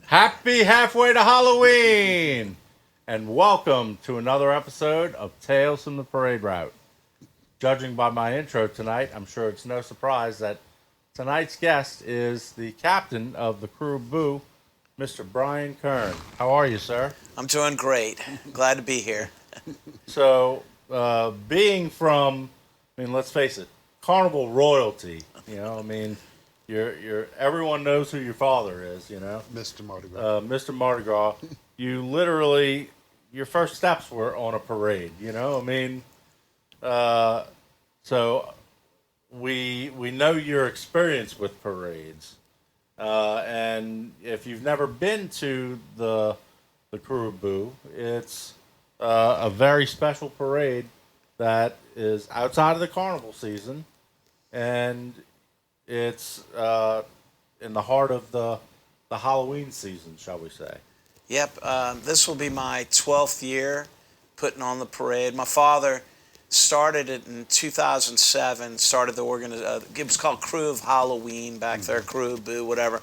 Happy halfway to Halloween! And welcome to another episode of Tales from the Parade Route. Judging by my intro tonight, I'm sure it's no surprise that tonight's guest is the captain of the Krewe of Boo, Mr. Brian Kern. How are you, sir? I'm doing great. Glad to be here. So, being from, let's face it, carnival royalty, you're everyone knows who your father is, Mr. Mardi Gras. Mr. Mardi Gras. You literally, your first steps were on a parade, so we know your experience with parades, and if you've never been to the Krewe of Boo, it's a very special parade that is outside of the carnival season, and it's in the heart of the Halloween season, shall we say. Yep, this will be my 12th year putting on the parade. My father started it in 2007, started the it was called Krewe of Halloween back there, Krewe of Boo, whatever.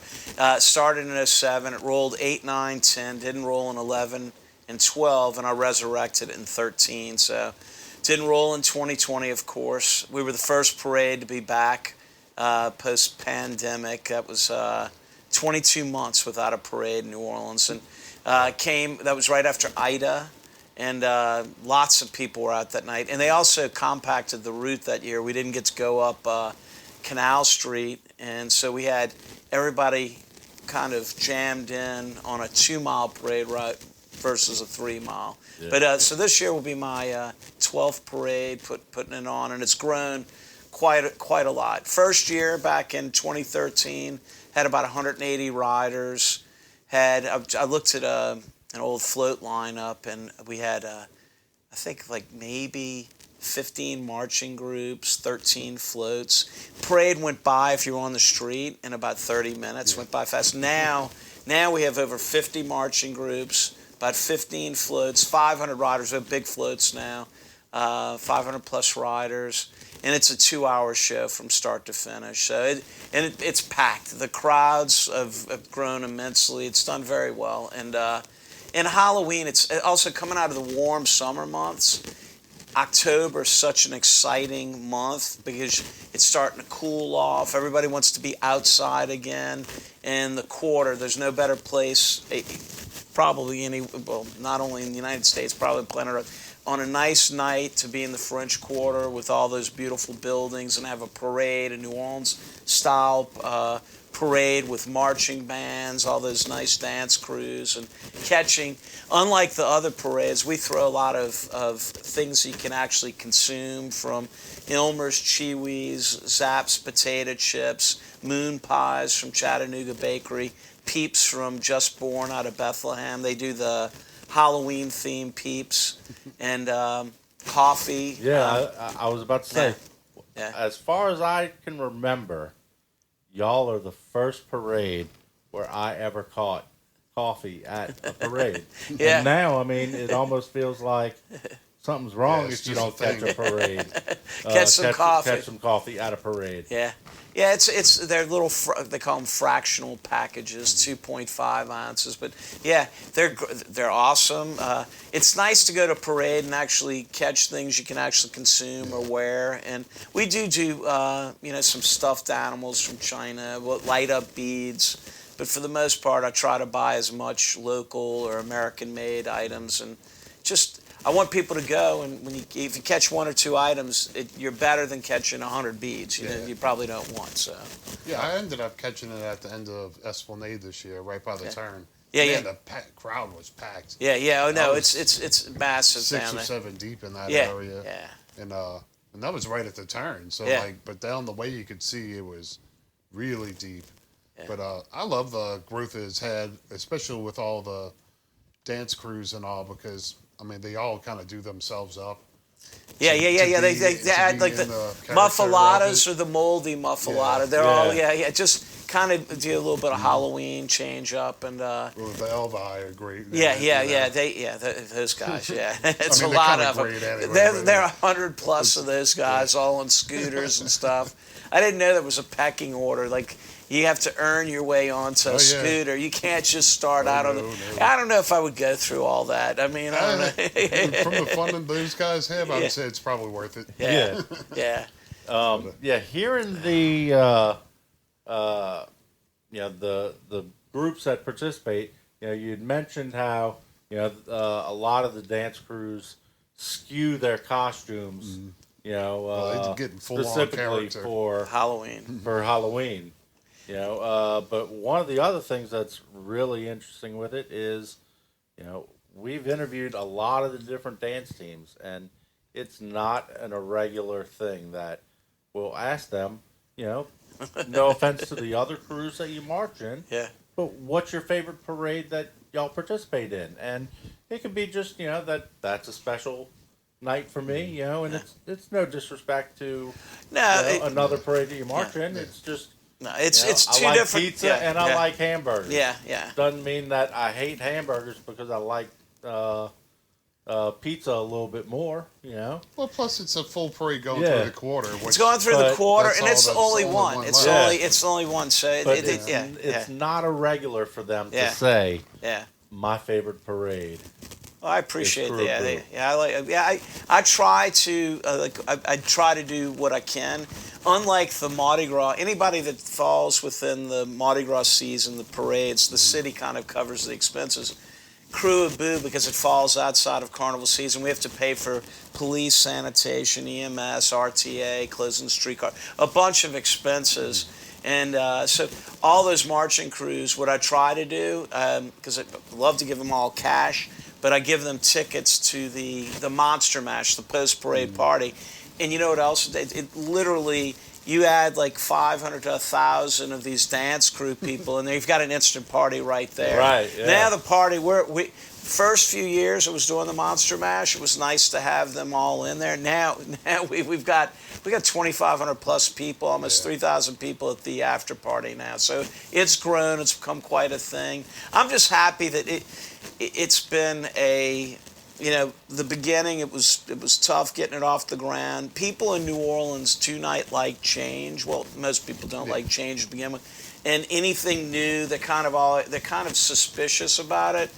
Started in 07, it rolled 8, 9, 10, didn't roll in 11 and 12, and I resurrected it in 13, so didn't roll in 2020, of course. We were the first parade to be back post-pandemic. That was 22 months without a parade in New Orleans, and that was right after Ida, and lots of people were out that night. And they also compacted the route that year. We didn't get to go up Canal Street, and so we had everybody kind of jammed in on a 2-mile parade route versus a 3-mile. Yeah. But so this year will be my 12th parade, putting it on, and it's grown quite a lot. First year back in 2013 had about 180 riders. I looked at an old float lineup, and we had I think like maybe 15 marching groups, 13 floats. Parade went by, if you were on the street, in about 30 minutes. Yeah. Went by fast. Now we have over 50 marching groups, about 15 floats, 500 riders. We have big floats now, 500 plus riders. And it's a 2-hour show from start to finish. So it's packed. The crowds have grown immensely. It's done very well. And in Halloween, it's also coming out of the warm summer months. October is such an exciting month because it's starting to cool off. Everybody wants to be outside again. And the quarter, there's no better place, probably not only in the United States, probably planet Earth, on a nice night to be in the French Quarter with all those beautiful buildings and have a parade, a New Orleans-style parade with marching bands, all those nice dance crews, and catching. Unlike the other parades, we throw a lot of things you can actually consume, from Ilmer's Chewies, Zapp's potato chips, moon pies from Chattanooga Bakery, Peeps from Just Born out of Bethlehem. They do the Halloween-themed Peeps, and coffee. Yeah, I was about to say, as far as I can remember, y'all are the first parade where I ever caught coffee at a parade. Yeah. And now, it almost feels like something's wrong if you don't catch a parade. Catch some coffee at a parade. Yeah. Yeah, it's they're little, they call them fractional packages, 2.5 ounces. But yeah, they're awesome. It's nice to go to a parade and actually catch things you can actually consume or wear. And we do some stuffed animals from China, light up beads. But for the most part, I try to buy as much local or American-made items, and just I want people to go, and if you catch 1 or 2 items, you're better than catching 100 beads. You probably don't want. So. Yeah, I ended up catching it at the end of Esplanade this year, right by the turn. Yeah, the crowd was packed. Yeah. Oh no, it's massive 6 down or there. 7 deep in that area. Yeah. And that was right at the turn. So but down the way you could see it was really deep. Yeah. But I love the growth it's had, especially with all the dance crews and all, because they all kind of do themselves up. Yeah. They add like the muffaladas or the moldy muffalata. They're all just kind of do a little bit of Halloween change up, and Well, the Elvi are great. those guys, yeah, it's I mean, a lot they're of kinda them. great anyway, There are 100 plus of those guys, all on scooters and stuff. I didn't know there was a pecking order. Like, you have to earn your way onto a scooter. You can't just start out on it. No. I don't know if I would go through all that. I mean, I don't know. From the fun that those guys have, I would say it's probably worth it. Yeah. Yeah. Yeah, here in the the groups that participate, you'd mentioned how a lot of the dance crews skew their costumes, They're getting full on specifically character. for Halloween. But one of the other things that's really interesting with it is, we've interviewed a lot of the different dance teams, and it's not an irregular thing that we'll ask them, no offense to the other crews that you march in, but what's your favorite parade that y'all participate in? And it could be just, that's a special night for me, and it's no disrespect to another parade that you march in. It's just, no, it's I two like different pizza and I like hamburgers. Yeah. Doesn't mean that I hate hamburgers because I like pizza a little bit more, Well, plus it's a full parade going through the quarter. It's going through the quarter, and it's that's only the one. only It's one only it's only one. So it's not irregular for them to say my favorite parade. Well, I appreciate Krewe that. of Boo. I try to I try to do what I can. Unlike the Mardi Gras, anybody that falls within the Mardi Gras season, the parades, the city kind of covers the expenses. Krewe of Boo, because it falls outside of carnival season, we have to pay for police, sanitation, EMS, RTA, closing the streetcar, a bunch of expenses. And so all those marching crews, what I try to do, because I love to give them all cash, but I give them tickets to the Monster Mash, the post-parade party. And you know what else? It literally, you add like 500 to 1,000 of these dance crew people, and you've got an instant party right there. Right. Yeah. Now the party, first few years I was doing the Monster Mash, it was nice to have them all in there. Now we've got 2,500 plus people, almost 3,000 people at the after party now. So it's grown. It's become quite a thing. I'm just happy that it's been the beginning, it was tough getting it off the ground. People in New Orleans do not like change. Well, most people don't like change to begin with. And anything new, they're kind of suspicious about it.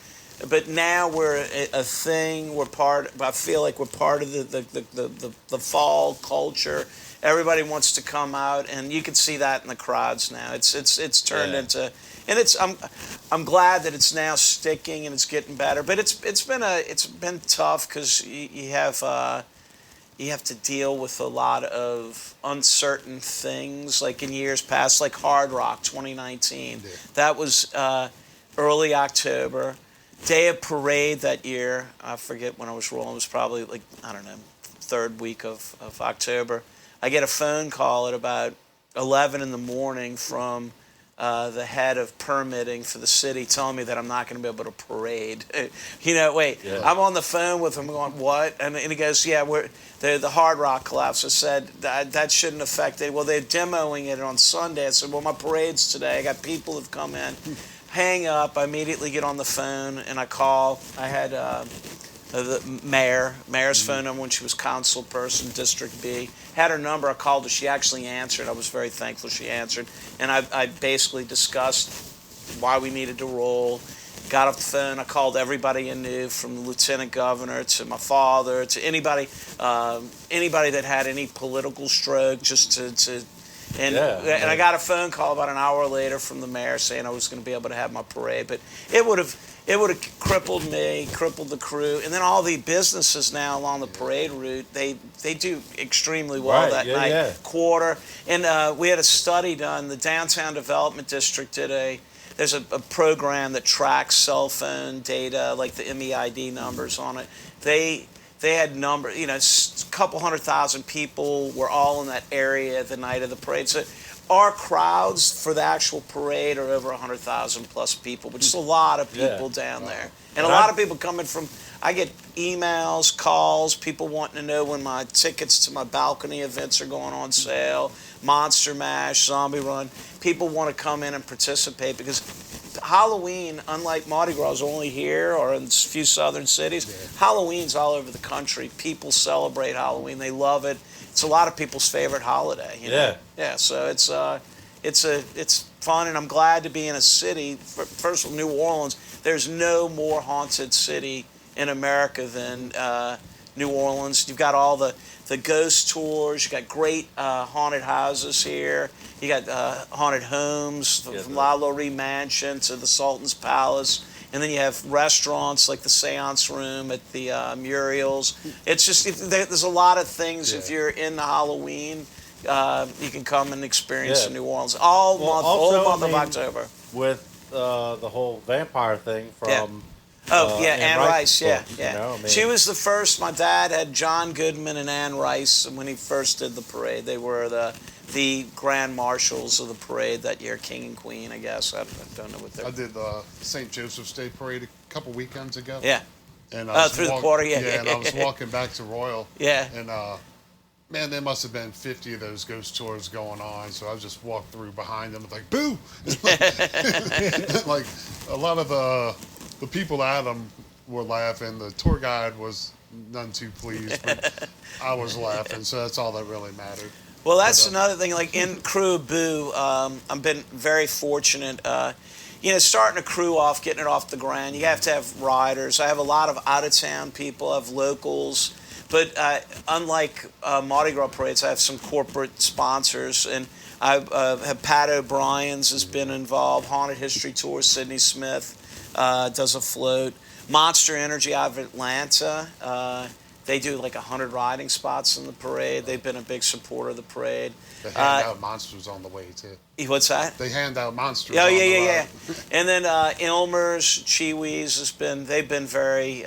But now we're a thing. I feel like we're part of the fall culture. Everybody wants to come out, and you can see that in the crowds now. It's turned into, and I'm glad that it's now sticking and it's getting better. But it's been tough because you have to deal with a lot of uncertain things, like in years past, like Hard Rock 2019. Yeah. That was early October. Day of parade that year, I forget when I was rolling, it was probably like, I don't know, third week of October. I get a phone call at about 11 in the morning from the head of permitting for the city telling me that I'm not going to be able to parade. I'm on the phone with him going, what? And he goes, the Hard Rock collapse. I said, that shouldn't affect it. Well, they're demoing it on Sunday. I said, well, my parade's today. I got people who've come in. Hang up. I immediately get on the phone and I call. I had the mayor's phone number when she was council person, District B. Had her number. I called her. She actually answered. I was very thankful she answered. And I basically discussed why we needed to roll. Got off the phone. I called everybody I knew, from the lieutenant governor to my father to anybody that had any political stroke, just to. And I got a phone call about an hour later from the mayor saying I was going to be able to have my parade, but it would have crippled me, crippled the crew, and then all the businesses now along the parade route, they do extremely well that night. Yeah. Quarter, and we had a study done. The Downtown Development District there's a program that tracks cell phone data, like the MEID numbers on it. They had a couple 100,000 people were all in that area the night of the parade. So our crowds for the actual parade are over 100,000 plus people, which is a lot of people down there. And a lot of people coming from, I get emails, calls, people wanting to know when my tickets to my balcony events are going on sale, Monster Mash, Zombie Run. People want to come in and participate because Halloween, unlike Mardi Gras, is only here or in a few southern cities. Yeah. Halloween's all over the country. People celebrate Halloween. They love it. It's a lot of people's favorite holiday. You know? Yeah. So it's fun, and I'm glad to be in a city. First of all, New Orleans. There's no more haunted city in America than New Orleans. You've got all the ghost tours. You got great haunted houses here. You got haunted homes from La Laurie Mansion to the Sultan's Palace. And then you have restaurants like the Seance Room at the Muriel's. It's just, there's a lot of things. If you're in the Halloween, you can come and experience in New Orleans all month of October. With the whole vampire thing from... Anne Rice, book, you know, I mean, she was the first. My dad had John Goodman and Anne Rice when he first did the parade. They were the grand marshals of the parade that year, King and Queen, I guess. I don't know what they're... I did the St. Joseph's Day Parade a couple weekends ago. Yeah. And I was through the quarter, and I was walking back to Royal. Yeah. And, man, there must have been 50 of those ghost tours going on. So I just walked through behind them like, boo! Like, a lot of the people at them were laughing. The tour guide was none too pleased, but I was laughing, so that's all that really mattered. Well, that's another thing. Like in Krewe of Boo, I've been very fortunate. Starting a crew off, getting it off the ground, you have to have riders. I have a lot of out-of-town people, I have locals. But unlike Mardi Gras parades, I have some corporate sponsors. And I have Pat O'Brien's has been involved, Haunted History Tour, Sydney Smith does a float. Monster Energy out of Atlanta. They do like 100 riding spots in the parade. They've been a big supporter of the parade. They hand out monsters on the way, too. What's that? They hand out monsters on the way. Yeah. And then Ilmer's, Chiwi's, they've been very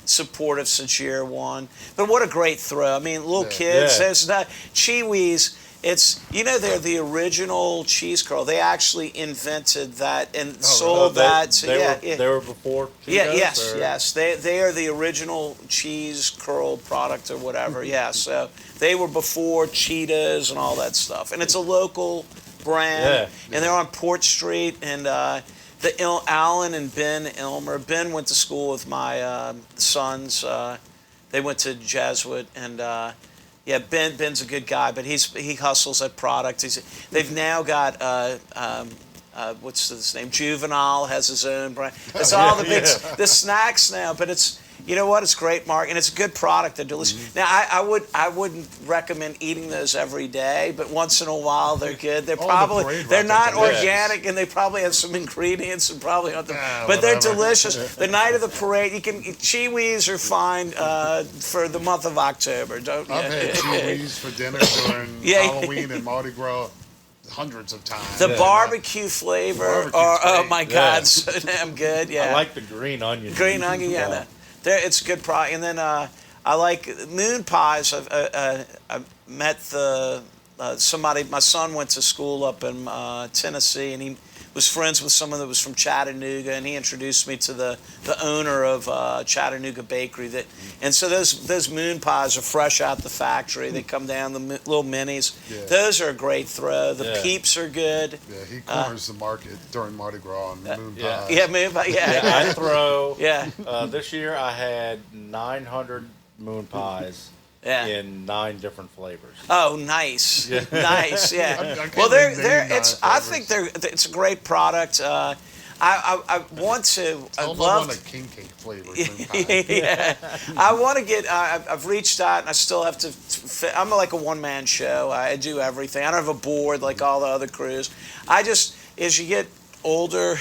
supportive since year one. But what a great throw. I mean, little kids, there's not... Chiwi's, they're the original cheese curl. They actually invented that and sold that. They were before Cheetos? Yes. They are the original cheese curl product or whatever. So they were before Cheetos and all that stuff. And it's a local brand. And they're on Port Street. And Alan and Ben Ilmer. Ben went to school with my sons. They went to Jesuit and... Ben's a good guy, but he hustles at product. They've now got what's his name? Juvenile has his own brand. It's all the snacks now, but it's it's great, Mark, and it's a good product. They're delicious. Mm-hmm. Now I wouldn't recommend eating those every day, but once in a while they're good. They're not organic, and they probably have some ingredients and probably but they're delicious. The night of the parade, Chiwis are fine for the month of October. I've had Chiwis for dinner during Halloween and Mardi Gras hundreds of times. The barbecue flavor, oh my God, so damn good. Yeah, I like the green onion. Green onion, it's a good product. And then I like moon pies. I met somebody. My son went to school up in Tennessee, and he was friends with someone that was from Chattanooga, and he introduced me to the owner of Chattanooga Bakery. And so those moon pies are fresh out the factory. They come down, the little minis. Yeah. Those are a great throw. The Peeps are good. Yeah, he corners the market during Mardi Gras on moon pies. Yeah, moon pie. I throw. This year I had 900 moon pies. In 9 different flavors. Oh, nice, nice, Well, I think it's a great product. I want to. I want a king cake flavor. I want to get. I've reached out, and I still have to. I'm like a one-man show. I do everything. I don't have a board like all the other crews. As you get older.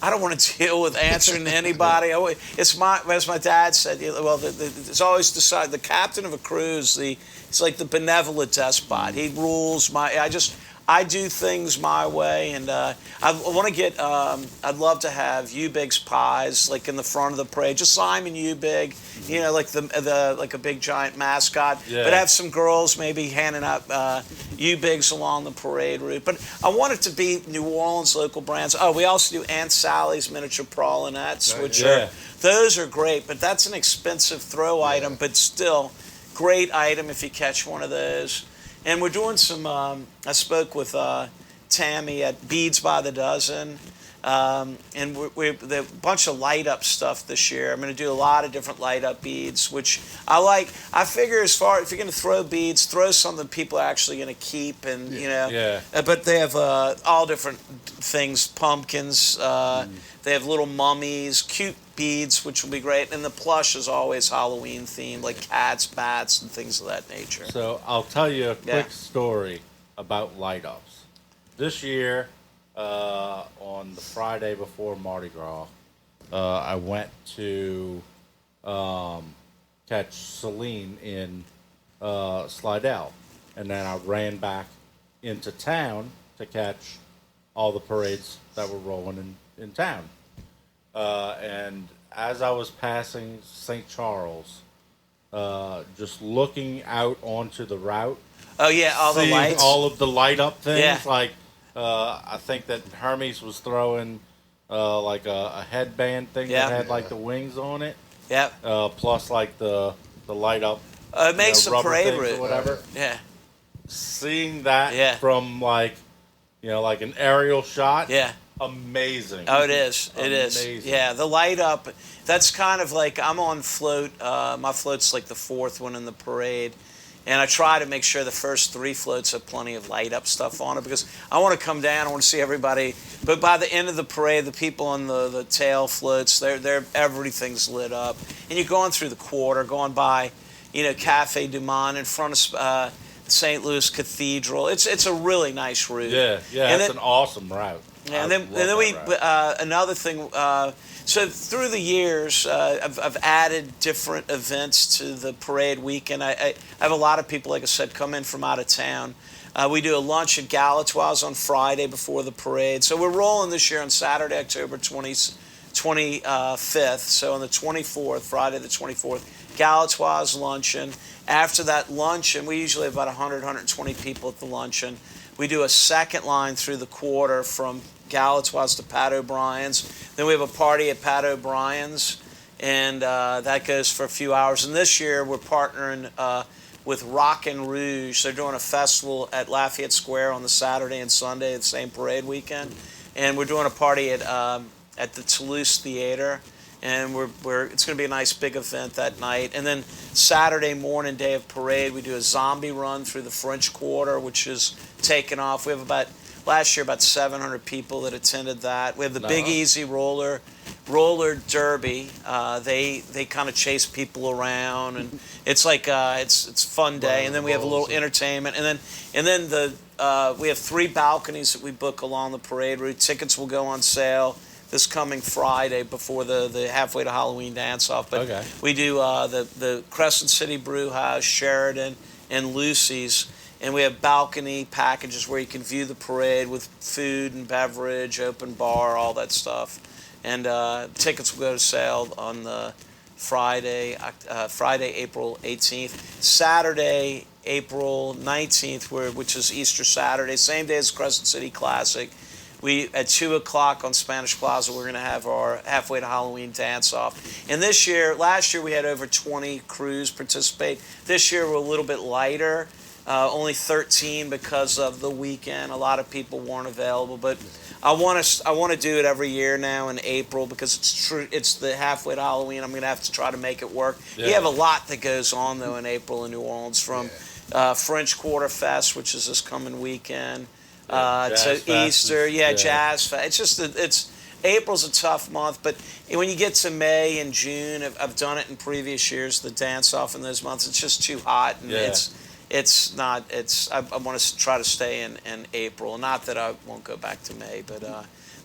I don't want to deal with answering to anybody. As my dad said, it's always the captain of a cruise. It's like the benevolent despot. He rules. I do things my way, and I want to get. I'd love to have Ubig's pies like in the front of the parade, just Simon Ubig, you know, like the like a big giant mascot. Yeah. But have some girls maybe handing out Ubigs along the parade route. But I want it to be New Orleans local brands. Oh, we also do Aunt Sally's miniature pralinettes, which yeah. are those are great, but that's an expensive throw item, but still great item if you catch one of those. And we're doing some, I spoke with Tammy at Beads by the Dozen, and we're a bunch of light up stuff this year. I'm going to do a lot of different light up beads, which I like. I figure if you're going to throw beads, throw something people are actually going to keep, and you know. Yeah. But they have all different things, pumpkins. They have little mummies, cute beads, which will be great. And the plush is always Halloween themed, like cats, bats, and things of that nature. So I'll tell you a quick Yeah. story about light ups. This year, on the Friday before Mardi Gras, I went to catch Celine in Slidell, and then I ran back into town to catch all the parades that were rolling in town. And as I was passing St. Charles, just looking out onto the route, Oh yeah, all the seeing lights. all of the light up things, Yeah. like I think that Hermes was throwing like a headband thing Yeah. that had like the wings on it, Yep. plus like the light up It makes the rubber parade things or route. whatever. Yeah. Seeing that Yeah. from like like an aerial shot, Yeah. amazing. Oh, it is. It is. Amazing. Yeah, the light up. That's kind of like I'm on float. My float's like the fourth one in the parade, and I try to make sure the first three floats have plenty of light up stuff on it because I want to come down. I want to see everybody. But by the end of the parade, the people on the tail floats, they're everything's lit up, and you're going through the quarter, going by, Cafe Du Monde in front of St. Louis Cathedral. It's a really nice route. Yeah, And it's then- an awesome route. Yeah, I and then love we that route. another thing. So through the years, I've added different events to the parade weekend. I have a lot of people, like I said, come in from out of town. We do a lunch at Galatoire's on Friday before the parade. So we're rolling this year on Saturday, October 25th. So on the 24th, Friday the 24th, Galatoire's luncheon. After that luncheon, we usually have about 100, 120 people at the luncheon. We do a second line through the quarter from Galatoire's to Pat O'Brien's. Then we have a party at Pat O'Brien's, and that goes for a few hours. And this year we're partnering with Rockin' Rouge. They're doing a festival at Lafayette Square on the Saturday and Sunday, the same parade weekend. And we're doing a party at the Toulouse Theater. And it's going to be a nice big event that night. And then Saturday morning, day of parade, we do a zombie run through the French Quarter, which is taking off. We have last year about 700 people that attended that. We have the Big Easy roller derby. They kind of chase people around, and it's like it's a fun day. And then we have a little entertainment, and then we have 3 balconies that we book along the parade route. Tickets will go on sale this coming Friday before the halfway to Halloween dance-off. But Okay. we do the Crescent City Brew House, Sheridan, and Lucy's. And we have balcony packages where you can view the parade with food and beverage, open bar, all that stuff. And tickets will go to sale on the Friday, April 18th. Saturday, April 19th, which is Easter Saturday, same day as Crescent City Classic. At 2 o'clock on Spanish Plaza, we're going to have our halfway to Halloween dance-off. And last year we had over 20 crews participate. This year we're a little bit lighter, only 13 because of the weekend. A lot of people weren't available, but I want to do it every year now in April because it's true. It's the halfway to Halloween. I'm going to have to try to make it work. Yeah. You have a lot that goes on though in April in New Orleans, from French Quarter Fest, which is this coming weekend. Jazz To Fest Easter, is- Jazz Fest. It's just April's a tough month, but when you get to May and June, I've done it in previous years. The dance off in those months, it's just too hot, and Yeah. it's not. I want to try to stay in April. Not that I won't go back to May,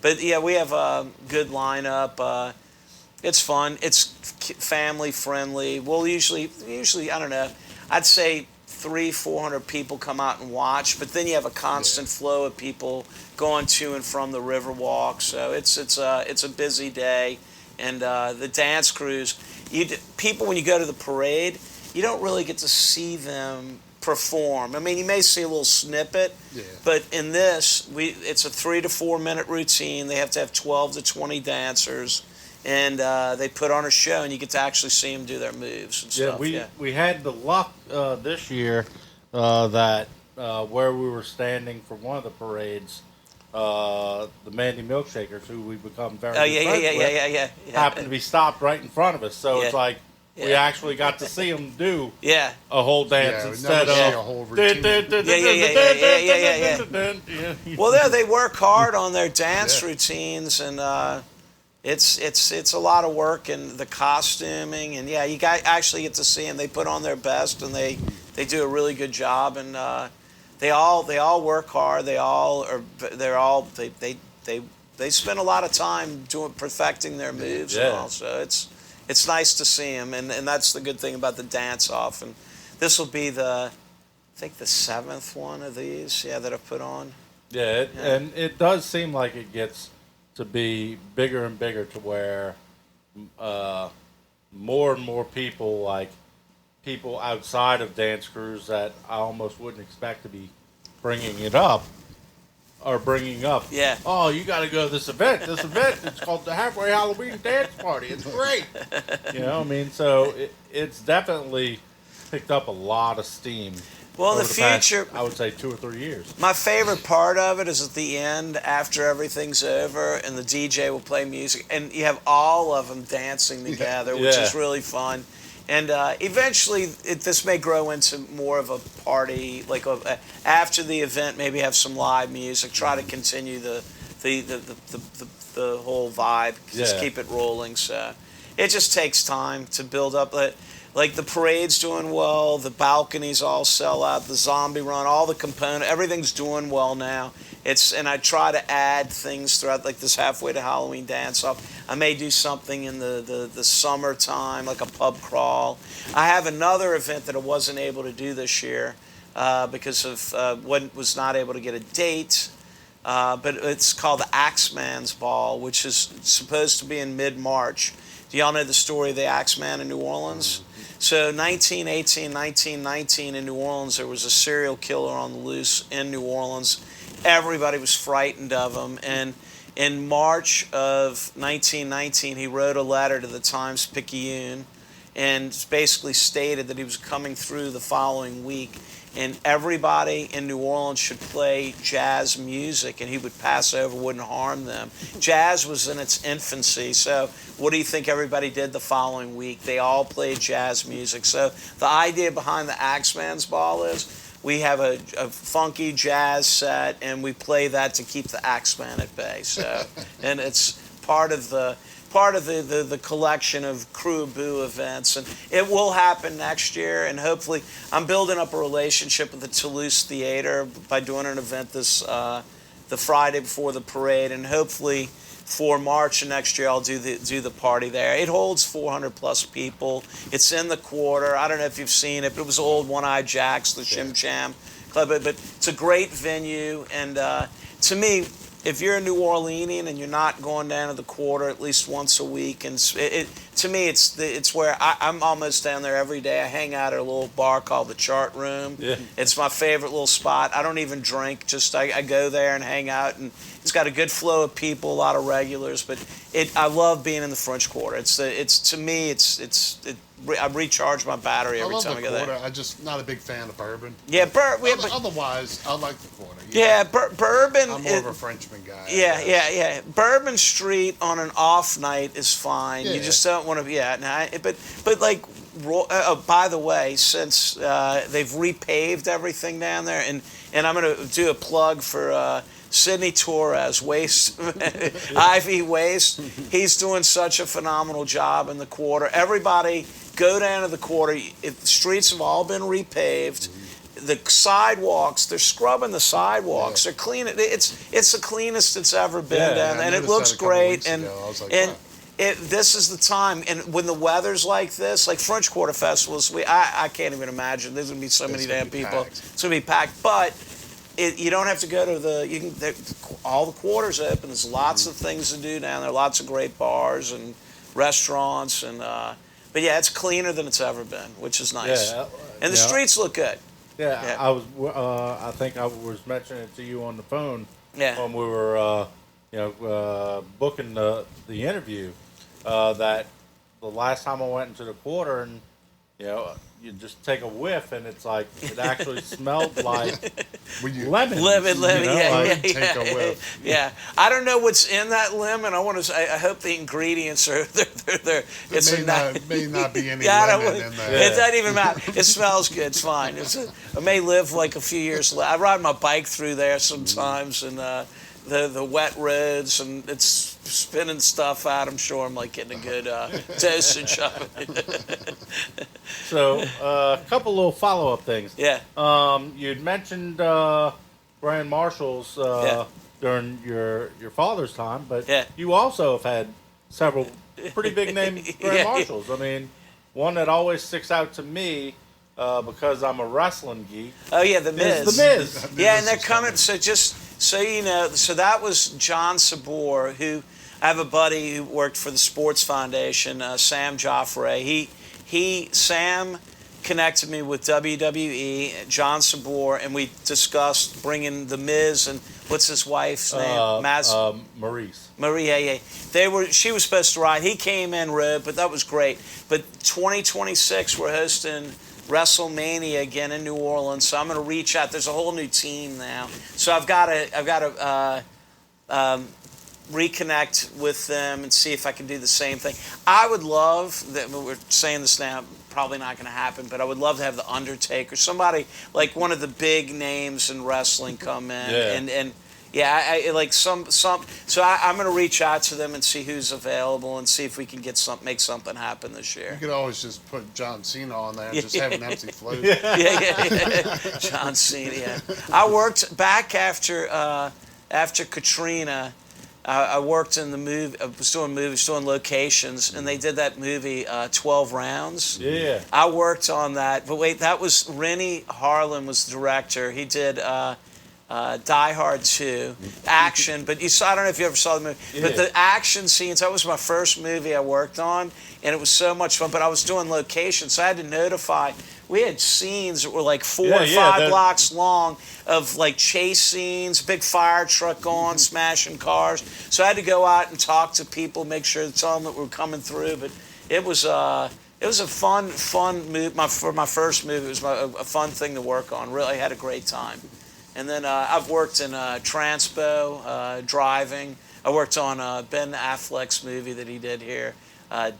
but yeah, we have a good lineup. It's fun. It's family friendly. We'll usually I don't know. I'd say 400 people come out and watch, but then you have a constant flow of people going to and from the Riverwalk. So it's a busy day, and the dance crews. People, when you go to the parade, you don't really get to see them perform. I mean, you may see a little snippet, but in this, it's a 3 to 4 minute routine. They have to have 12 to 20 dancers, and they put on a show, and you get to actually see them do their moves and stuff. We had the luck this year that where we were standing for one of the parades, the Mandy Milkshakers, who we become very good friends with, happened to be stopped right in front of us. So it's like we actually got to see them do a whole dance instead of a whole routine. Well, they work hard on their dance routines, and it's a lot of work, and the costuming, and you actually get to see them. They put on their best, and they do a really good job, and they all work hard. They spend a lot of time perfecting their moves and all. So it's nice to see them, and that's the good thing about the dance-off. And this will be I think the 7th one of these, that I've put on. And it does seem like it gets to be bigger and bigger, to where more and more people, like people outside of dance crews that I almost wouldn't expect to be bringing it up, are bringing up. Oh, you got to go to this event. It's called the Halfway Halloween Dance Party. It's great. I mean, so it's definitely picked up a lot of steam. Well, in the future, past, I would say 2 or 3 years. My favorite part of it is at the end, after everything's over, and the DJ will play music, and you have all of them dancing together, which is really fun. And eventually, this may grow into more of a party, like after the event, maybe have some live music. Try to continue the whole vibe, just keep it rolling. So it just takes time to build up. Like the parade's doing well, the balconies all sell out, the zombie run, all the components, everything's doing well now. And I try to add things throughout, like this Halfway to Halloween dance-off. I may do something in the summertime, like a pub crawl. I have another event that I wasn't able to do this year because of was not able to get a date. But it's called the Axeman's Ball, which is supposed to be in mid-March. Do y'all know the story of the Axeman in New Orleans? So 1918, 1919 in New Orleans, there was a serial killer on the loose in New Orleans. Everybody was frightened of him. And in March of 1919, he wrote a letter to the Times-Picayune and basically stated that he was coming through the following week, and everybody in New Orleans should play jazz music, and he would pass over, wouldn't harm them. Jazz was in its infancy, so what do you think everybody did the following week? They all played jazz music. So the idea behind the Axeman's Ball is we have a funky jazz set, and we play that to keep the Axeman at bay. So, and it's part of the collection of Krewe of Boo events, and it will happen next year. And hopefully, I'm building up a relationship with the Toulouse Theater by doing an event the Friday before the parade, and hopefully for March of next year, I'll do the party there. It holds 400 plus people. It's in the quarter. I don't know if you've seen it, but it was old One-Eyed Jack's, the Shim Sham Club. But it's a great venue, and to me, if you're a New Orleanian and you're not going down to the quarter at least once a week, and to me, it's where I'm almost down there every day. I hang out at a little bar called the Chart Room. It's my favorite little spot. I don't even drink. Just I go there and hang out, and it's got a good flow of people, a lot of regulars. But I love being in the French Quarter. I recharge my battery every time I go there. I'm just not a big fan of bourbon. Otherwise, I like the quarter. Bourbon. I'm more of a Frenchman guy. Yeah. Bourbon Street on an off night is fine. You just don't want to. But like, by the way, since they've repaved everything down there, and I'm going to do a plug for Sidney Torres, Ivy Waste. He's doing such a phenomenal job in the quarter. Everybody go down to the quarter. The streets have all been repaved. The sidewalks, they're scrubbing the sidewalks. They're cleaning. It's the cleanest it's ever been down there, and it looks great. And this is the time, and when the weather's like this, like French Quarter festivals, I can't even imagine. There's gonna be so many damn people. Packed. It's gonna be packed, but you don't have to go to all the quarters open. There's lots of things to do down there. Lots of great bars and restaurants, and but yeah, it's cleaner than it's ever been, which is nice. Yeah, and the streets look good. Yeah, Yeah. I think I was mentioning it to you on the phone Yeah. when we were, booking the interview. That the last time I went into the quarter, and you just take a whiff, and it's like it actually smelled like lemon. Lemon, yeah. Take a whiff. Yeah, I don't know what's in that lemon. I hope the ingredients are they're it's May not be any Yeah, lemon in there. It doesn't even matter. It smells good. It's fine. I may live like a few years. I ride my bike through there sometimes, and the wet roads, and it's spinning stuff out. I'm sure I'm like getting a good dosage of it. So a couple little follow-up things. Yeah. You'd mentioned Brian Marshall's during your father's time, but you also have had several pretty big name Brian Marshalls. I mean, one that always sticks out to me because I'm a wrestling geek. Oh yeah, the Miz. Is the Miz. Yeah, and they're coming. So just so you know, so that was John Sabor, who I have a buddy who worked for the Sports Foundation, Sam Joffre. Sam connected me with WWE, John Sabor, and we discussed bringing the Miz and what's his wife's name? Maurice. Maria. She was supposed to ride. He came in, rode, but that was great. But 2026, we're hosting WrestleMania again in New Orleans, so I'm going to reach out. There's a whole new team now, so I've got to reconnect with them and see if I can do the same thing. I would love that. We're saying this now, probably not going to happen, but I would love to have the Undertaker, somebody like one of the big names in wrestling, come in and. Yeah, I like some. So I'm going to reach out to them and see who's available and see if we can make something happen this year. You could always just put John Cena on there and just have an empty float. Yeah. John Cena. Yeah. I worked back after Katrina. I worked in the movie. I was doing movies, doing locations, and they did that movie 12 Rounds. Yeah. I worked on that, but wait, that was Rennie Harlan was the director. He did. Die Hard 2, action, but I don't know if you ever saw the movie, but the action scenes, that was my first movie I worked on, and it was so much fun, but I was doing locations, so I had to notify. We had scenes that were like 4 or 5 blocks long of like chase scenes, big fire truck going, smashing cars, so I had to go out and talk to people, make sure to tell them that we were coming through, but it was a fun movie. For my first movie, it was a fun thing to work on. Really had a great time. And then I've worked in Transpo, driving. I worked on Ben Affleck's movie that he did here,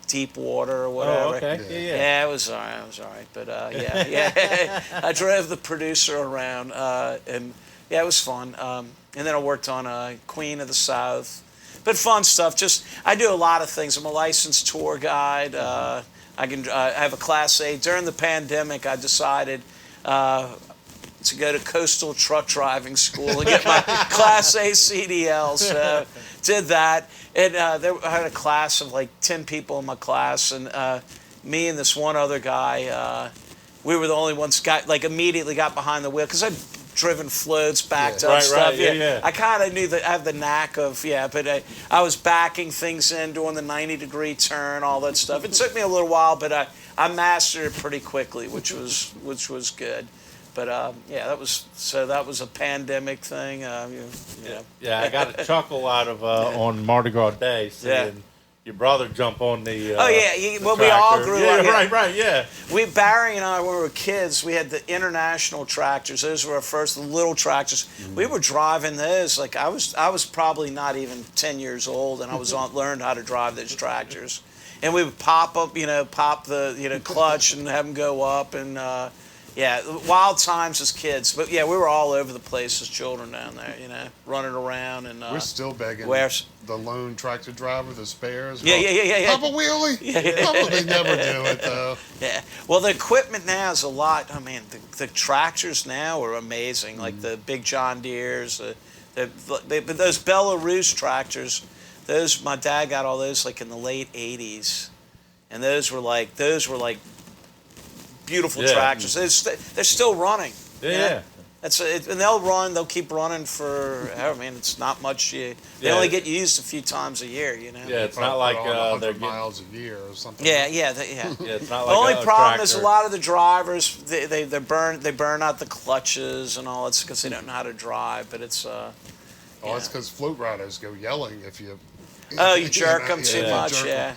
Deep Water or whatever. Oh, okay. Yeah, it was all right. But yeah. I drove the producer around, and yeah, it was fun. And then I worked on Queen of the South. But fun stuff. I do a lot of things. I'm a licensed tour guide. I have a Class A. During the pandemic, I decided to go to coastal truck driving school and get my Class A CDL. So did that. And I had a class of like 10 people in my class, and me and this one other guy, we were the only ones immediately got behind the wheel because I'd driven floats, backed up stuff. Yeah. I kind of knew that I have the knack of, but I was backing things in, doing the 90-degree turn, all that stuff. It took me a little while, but I mastered it pretty quickly, which was good. But that was a pandemic thing. Yeah, I got a chuckle out of on Mardi Gras Day seeing your brother jump on the. We tractor. all grew up. Right, yeah. Barry and I, when we were kids, we had the international tractors. Those were our first little tractors. Mm-hmm. We were driving those. Like I was probably not even 10 years old, and I was learned how to drive those tractors. And we would pop the clutch and have them go up and. Wild times as kids. But, we were all over the place as children down there, running around. And we're still begging the lone tractor driver, the spares. Yeah. Papa Wheelie? They never do it, though. Yeah. Well, the equipment now is a lot. I mean, the tractors now are amazing, like the big John Deeres, those Belarus tractors. those, my dad got all those like in the late 80s. And those were like beautiful tractors. They're still running. Yeah, you know? yeah. And they'll keep running for, I mean, it's not much. They only get used a few times a year, you know? Yeah, it's not like they're they're 100 miles a year or something. Yeah. Yeah, it's not The like only a problem is a tractor. lot of the drivers, they burn out the clutches and all. It's because they don't know how to drive, but it's, Oh, it's because float riders go yelling if you... oh, you jerk them Yeah, too you much, jerk 'em. yeah.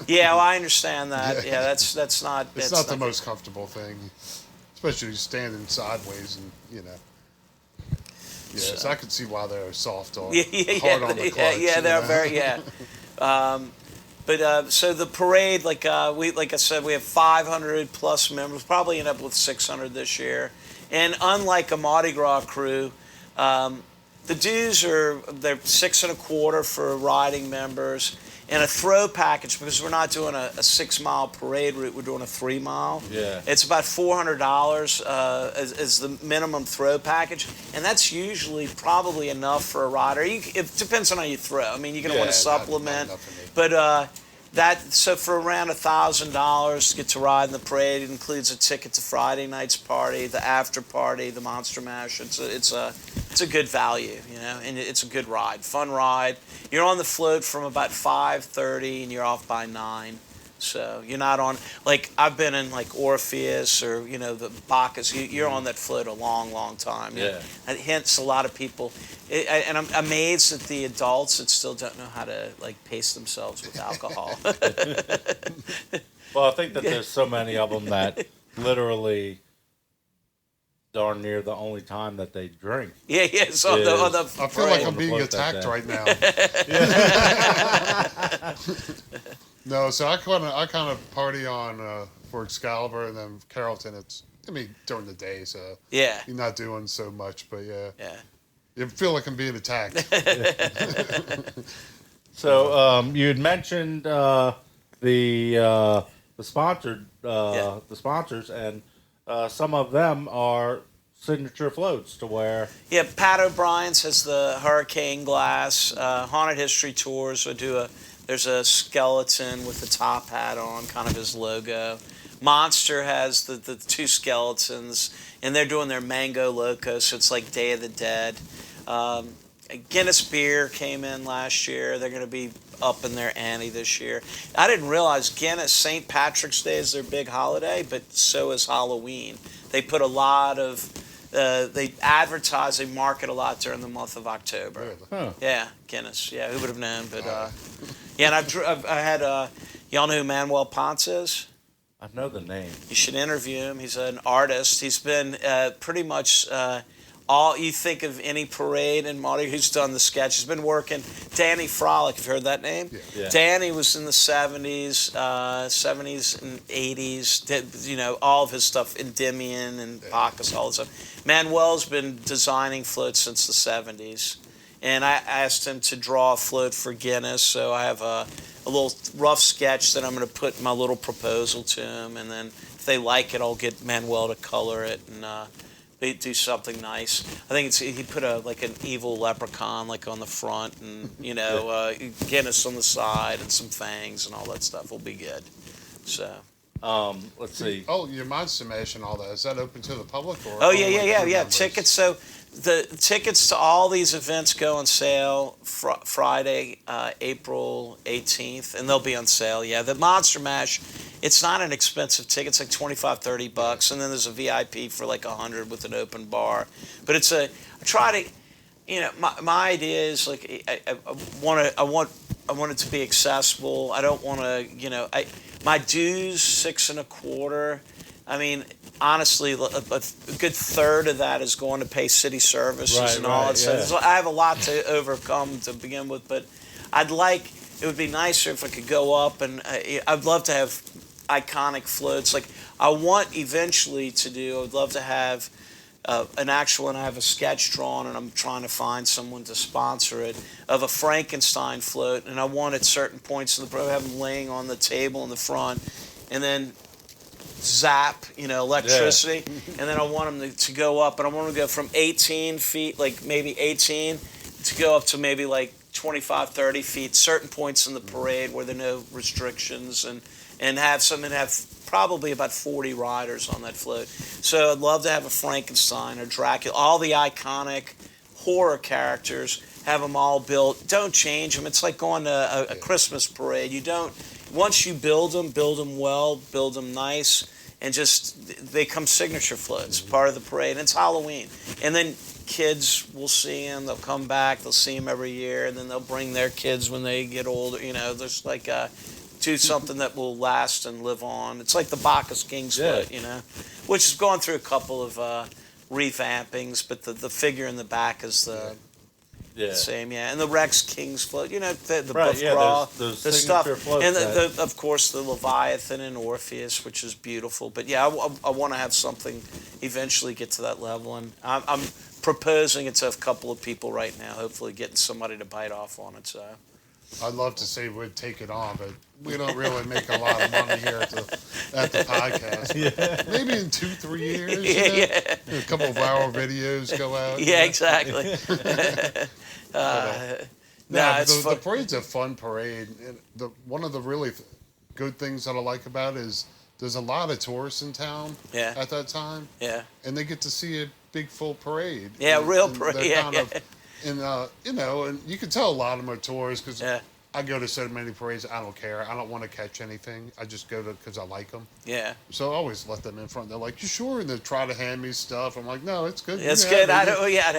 Yeah, well, I understand that. Yeah, that's not... It's not the most comfortable thing, especially standing sideways and, you know. Yeah, so I could see why they're soft or hard on the clutch. Yeah, they're know? very, yeah. But so the parade, like I said, we have 500 plus members. Probably end up with 600 this year. And unlike a Mardi Gras crew, the dues they're $6.25 for riding members, and a throw package, because we're not doing a 6 mile parade route, we're doing a 3 mile. Yeah. It's about $400 as the minimum throw package, and that's usually probably enough for a rider. It depends on how you throw. I mean, you're going to want to supplement, not enough for me. but so for around $1,000 to get to ride in the parade, it includes a ticket to Friday night's party, the after party, the Monster Mash. It's a good value, you know, and it's a good ride, fun ride. You're on the float from about 5:30 and you're off by 9. So you're not on, like I've been in like Orpheus or, you know, the Bacchus. You're on that float a long, long time. Yeah. And hence a lot of people, and I'm amazed at the adults that still don't know how to like pace themselves with alcohol. Well, I think that there's so many of them that literally darn near the only time that they drink. Yeah. So on the I feel like parade. I'm being Float that attacked day. right now. No, so I kind of party on for Excalibur, and then Carrollton. During the day, so Yeah. you're not doing so much, but yeah. Yeah. I feel like I'm being attacked. So you had mentioned the sponsored the sponsors, and some of them are signature floats to where. Yeah, Pat O'Brien's has the Hurricane Glass. Haunted History Tours would do there's a skeleton with the top hat on, kind of his logo. Monster has the 2 skeletons, and they're doing their Mango Loco, so it's like Day of the Dead. Guinness Beer came in last year. They're going to be up in their ante this year. I didn't realize Guinness, St. Patrick's Day is their big holiday, but so is Halloween. They put a lot of, they advertise, they market a lot during the month of October. Really? Huh. Yeah, Guinness. Yeah, who would have known? But yeah, and I had y'all know who Manuel Ponce is? I know the name. You should interview him. He's an artist. He's been pretty much all you think of any parade in Mardi. He's done the sketch. He's been working. Danny Frolic, you've heard that name? Yeah. Danny was in the 70s and 80s. Did, you know, all of his stuff, Endymion and Bacchus, all this stuff. Manuel's been designing floats since the 70s. And I asked him to draw a float for Guinness, so I have a little rough sketch that I'm going to put in my little proposal to him, and then if they like it, I'll get Manuel to color it and they do something nice. I think he put like an evil leprechaun like on the front, and you know Guinness on the side, and some fangs and all that stuff will be good. So. Let's see. Oh, your Monster Mash and all that. Is that open to the public? Or Oh, only crew yeah. members? Tickets. So the tickets to all these events go on sale Friday, April 18th, and they'll be on sale. Yeah, the Monster Mash, it's not an expensive ticket. It's like $25-$30, and then there's a VIP for like $100 with an open bar. But I try to, you know, my idea is like I want it to be accessible. I don't want to, you know, my dues $6.25. I mean, honestly, a good third of that is going to pay city services and all that stuff. So I have a lot to overcome to begin with, but it would be nicer if I could go up, and I'd love to have iconic floats. Like I want eventually to do, I'd love to have an actual, and I have a sketch drawn, and I'm trying to find someone to sponsor it, of a Frankenstein float, and I want at certain points in the program have them laying on the table in the front, and then zap, you know, electricity, and then I want them to go up, and I want them to go from 18 feet, like maybe 18, to go up to maybe like 25, 30 feet, certain points in the parade where there are no restrictions, and have probably about 40 riders on that float. So I'd love to have a Frankenstein or Dracula, all the iconic horror characters, have them all built. Don't change them. It's like going to a Christmas parade. You don't, once you build them well, build them nice, and just, they come signature floats, part of the parade, and it's Halloween. And then kids will see them, they'll come back, they'll see them every year, and then they'll bring their kids when they get older. You know, there's like do something that will last and live on. It's like the Bacchus King's float, you know, which has gone through a couple of revampings, but the figure in the back is the same, and the Rex King's float, you know, the right, those the stuff, and of course the Leviathan and Orpheus, which is beautiful. But yeah, I want to have something eventually get to that level, and I'm proposing it to a couple of people right now, hopefully getting somebody to bite off on it. So I'd love to say we'd take it on, but we don't really make a lot of money here at the podcast. Maybe in 2-3 years, a couple of viral videos go out. Yeah, exactly. The parade's a fun parade. And one of the really good things that I like about it is there's a lot of tourists in town at that time. Yeah. And they get to see a big full parade. Yeah, real parade. And you know, and you can tell a lot of them are tourists because I go to so many parades. I don't care. I don't want to catch anything. I just go to because I like them. Yeah. So I always let them in front. They're like, "You sure?" And they try to hand me stuff. I'm like, "No, it's good. It's good. I don't. You got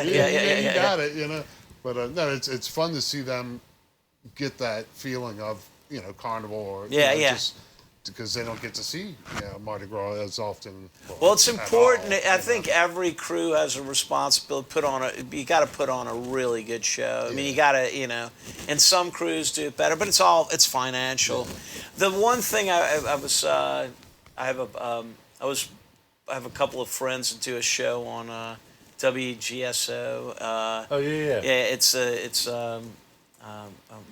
it. You know." But no, it's fun to see them get that feeling of carnival or just because they don't get to see Mardi Gras as often. Well, it's important. I think every crew has a responsibility. You got to put on a really good show. I mean, you got to, and some crews do it better, but it's financial. The one thing I have a couple of friends that do a show on WGSO. Yeah, it's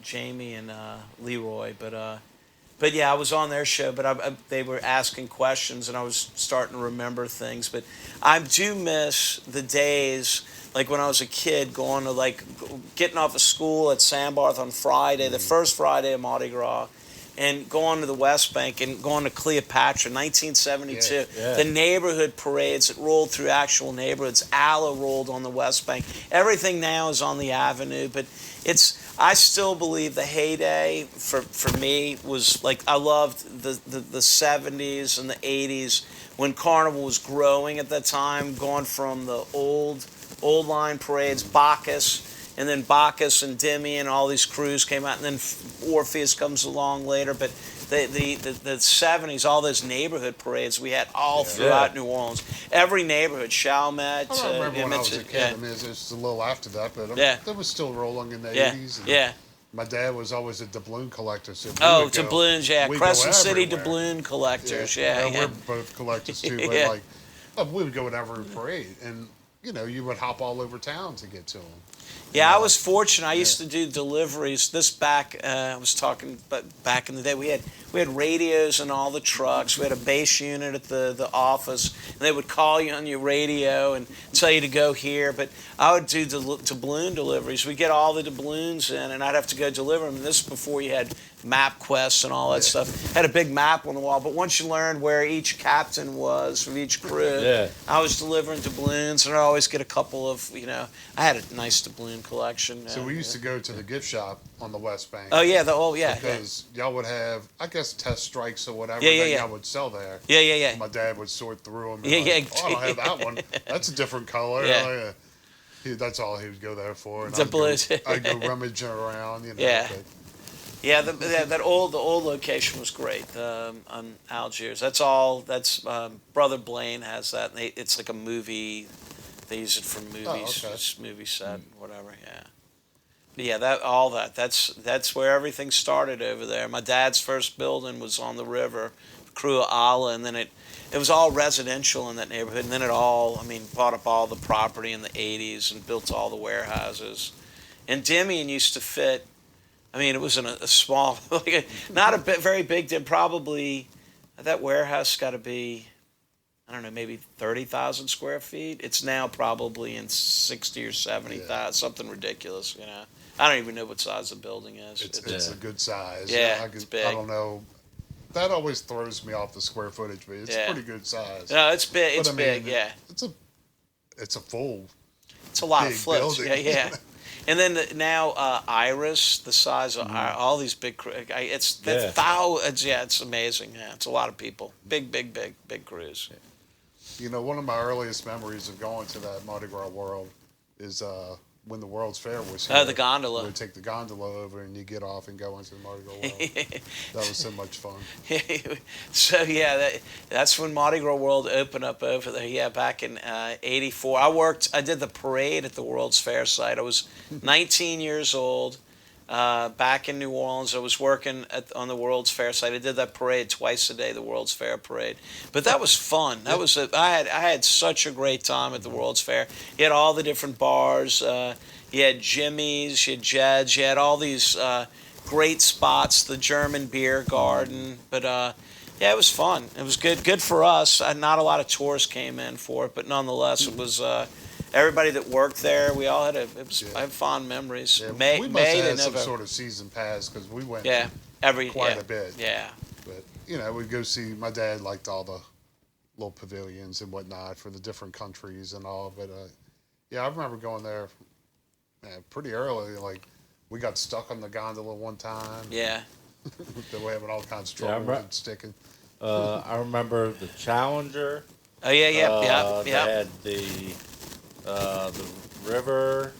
Jamie and Leroy, but yeah, I was on their show, but they were asking questions, and I was starting to remember things. But I do miss the days, like when I was a kid, going to getting off of school at Sandbarth on Friday, the first Friday of Mardi Gras, and going to the West Bank and going to Cleopatra, 1972. The neighborhood parades that rolled through actual neighborhoods. Allah rolled on the West Bank. Everything now is on the Avenue, but I still believe the heyday for me was I loved the 70s and the 80s when Carnival was growing at that time, going from the old line parades, Bacchus, and then Bacchus and Demi and all these crews came out, and then Orpheus comes along later. But the 70s, all those neighborhood parades we had all throughout New Orleans. Every neighborhood, Chalmette. I remember when I was a kid. I mean, it was a little after that, but that was still rolling in the 80s. And my dad was always a doubloon collector. So doubloons, Crescent City doubloon collectors, We're both collectors too, but we would go to every parade, and you would hop all over town to get to them. Yeah, I was fortunate. I used to do deliveries. I was talking, but back in the day, we had radios in all the trucks. We had a base unit at the office, and they would call you on your radio and tell you to go here. But I would do doubloon deliveries. We'd get all the doubloons in, and I'd have to go deliver them. And this is before you had MapQuest and all that stuff. Had a big map on the wall, but once you learned where each captain was from each crew, I was delivering doubloons, and I'd always get a couple of, I had a nice doubloon collection. So we used to go to the gift shop on the West Bank. Oh, yeah, because y'all would have, I guess, test strikes or whatever that y'all would sell there. Yeah. My dad would sort through them. And I don't have that one. That's a different color. That's all he would go there for. And I'd go rummaging around, But, the old location was great on Algiers. That's Brother Blaine has that. It's like a movie. They use it for movies, movie set, whatever. Yeah. But that's where everything started over there. My dad's first building was on the river, Krewe of Allah, and then it was all residential in that neighborhood. And then bought up all the property in the 80s and built all the warehouses. And Demian used to fit. It was in a small, not a very big. Probably that warehouse got to be I don't know, maybe 30,000 square feet. It's now probably in 60 or 70,000, something ridiculous. I don't even know what size the building is. It's a good size. Yeah, I it's big. I don't know. That always throws me off the square footage, but it's pretty good size. No, it's big. It's But, I mean, big. Yeah, it's a full. it's a lot of big floats. building. Yeah. And then now Iris, the size of all these big, it's it's amazing. Yeah, it's a lot of people. Big cruise. One of my earliest memories of going to that Mardi Gras World is when the World's Fair was here. Oh, the gondola. We would take the gondola over and you get off and go into the Mardi Gras World. That was so much fun. So that's when Mardi Gras World opened up over there. Yeah, back in '84. I did the parade at the World's Fair site. I was 19 years old. Back in New Orleans, I was working on the World's Fair site. I did that parade twice a day, the World's Fair parade. But that was fun. I had such a great time at the World's Fair. You had all the different bars. You had Jimmy's, you had Jed's, you had all these great spots. The German Beer Garden. But it was fun. It was good for us. Not a lot of tourists came in for it, but nonetheless, it was. Everybody that worked there, we all had I have fond memories. Yeah, May, we must have had never, some sort of season pass because we went quite a bit. Yeah. But, we'd go see, my dad liked all the little pavilions and whatnot for the different countries and all. But, I remember going there pretty early. Like, we got stuck on the gondola one time. Yeah. They were having all kinds of trouble with it sticking. I remember the Challenger. Oh, yeah. They had the river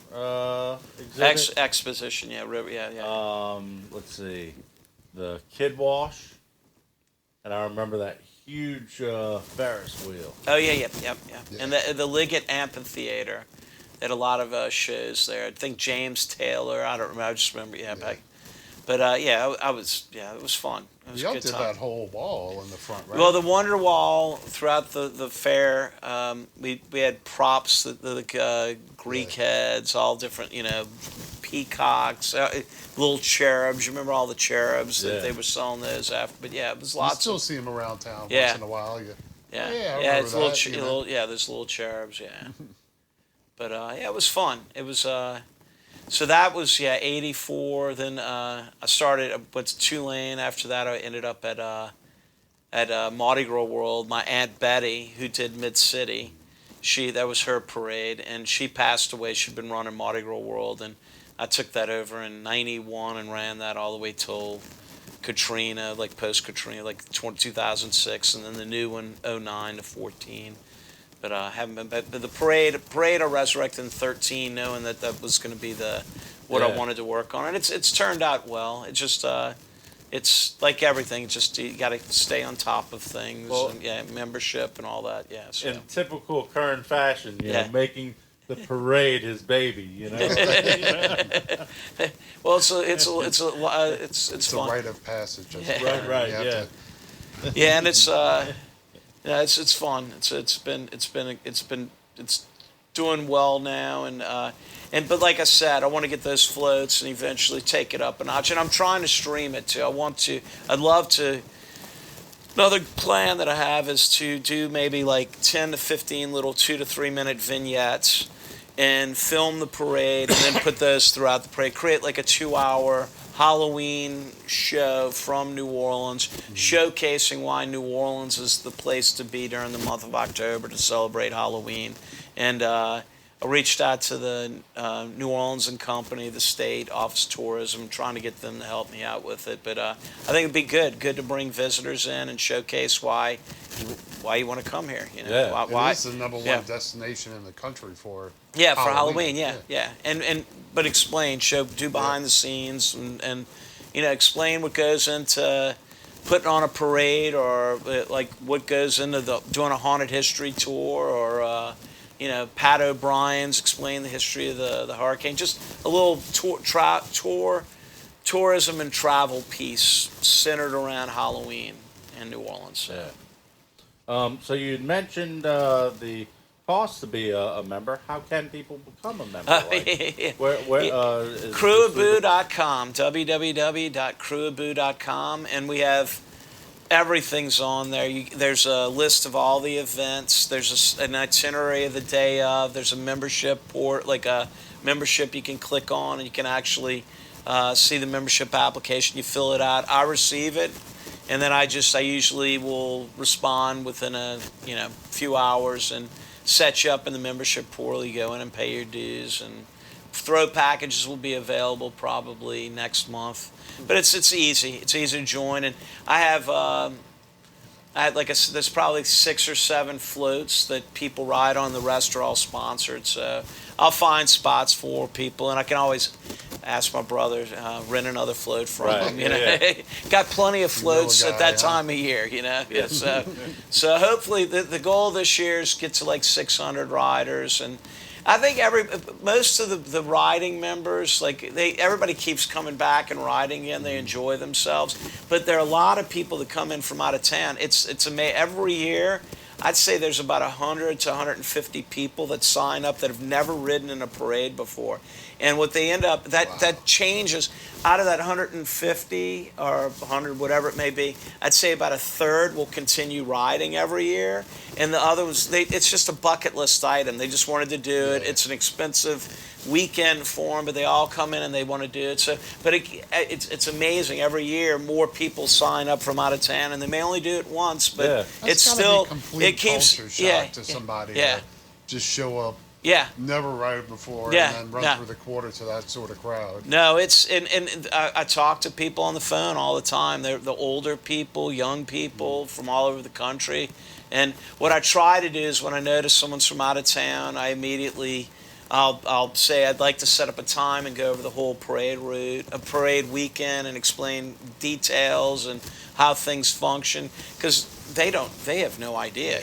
exhibit. Exposition, river, yeah. Let's see, the Kid Wash, and I remember that huge Ferris wheel. Oh, yeah. And the Liggett Amphitheater. They had a lot of shows there. I think James Taylor. I don't remember. I just remember. But it was fun. It was Y'all a good did time. that whole wall in the front, right? Well, the Wonder Wall throughout the fair, we had props, the Greek heads, all different, peacocks, little cherubs. You remember all the cherubs that they were selling those after? But it was lots. You still see them around town once in a while. It's there's little cherubs. Yeah, but it was fun. It was. So that was 84. Then I went to Tulane. After that, I ended up at Mardi Gras World. My Aunt Betty, who did Mid City, that was her parade, and she passed away. She'd been running Mardi Gras World, and I took that over in '91 and ran that all the way till Katrina, like post Katrina, like 2006, and then the new one '09 to '14. But I haven't been. But the parade I resurrected in 13, knowing that was going to be what I wanted to work on, and it's turned out well. It just it's like everything. Just you got to stay on top of things. Well, and membership and all that. Yeah. So. In typical Kern fashion, making the parade his baby. Well, it's fun. a rite of passage. Right. Yeah, and it's. It's fun. It's doing well now, but like I said, I want to get those floats and eventually take it up a notch. And I'm trying to stream it too. I'd love to. Another plan that I have is to do maybe like 10 to 15 little 2 to 3 minute vignettes and film the parade and then put those throughout the parade. Create like a 2-hour Halloween show from New Orleans, showcasing why New Orleans is the place to be during the month of October to celebrate Halloween. And I reached out to the New Orleans and Company, the state Office of Tourism, trying to get them to help me out with it. But I think it'd be good to bring visitors in and showcase why you want to come here. Why it's the number one destination in the country for for Halloween. But explain, do behind the scenes, and explain what goes into putting on a parade, or like what goes into doing a haunted history tour, or Pat O'Brien's explain the history of the hurricane. Just a little tourism and travel piece centered around Halloween in New Orleans. So you had mentioned the cost to be a member. How can people become a member? Kreweofboo.com, www.kreweofboo.com, and we have Everything's on there. There's a list of all the events. There's an itinerary of the day of. There's a membership like a membership you can click on, and you can actually see the membership application. You fill it out. I receive it, and then I usually will respond within a few hours and set you up in the membership portal. You go in and pay your dues, and throw packages will be available probably next month. But it's easy. It's easy to join, and I have like there's probably 6 or 7 floats that people ride on. The rest are all sponsored, so I'll find spots for people, and I can always ask my brother rent another float from him. Got plenty of floats at that time of year. Yeah, so hopefully the goal this year is get to like 600 riders, and I think most of the riding members, everybody keeps coming back and riding again. They enjoy themselves, but there are a lot of people that come in from out of town. It's amazing. Every year, I'd say there's about 100 to 150 people that sign up that have never ridden in a parade before, and what they end up that changes. Out of that 150 or 100, whatever it may be, I'd say about a third will continue riding every year, and the other ones, it's just a bucket list item. They just wanted to do it. It's an expensive weekend for them, but they all come in and they want to do it. So, but it's amazing. Every year, more people sign up from out of town, and they may only do it once, but it's still it keeps culture shock to somebody. To just show up. Never ride before, and then run through the quarter to that sort of crowd. No, and I talk to people on the phone all the time. They're the older people, young people from all over the country. And what I try to do is when I notice someone's from out of town, I immediately I'll say I'd like to set up a time and go over the whole parade route, a parade weekend, and explain details and how things function, because they have no idea,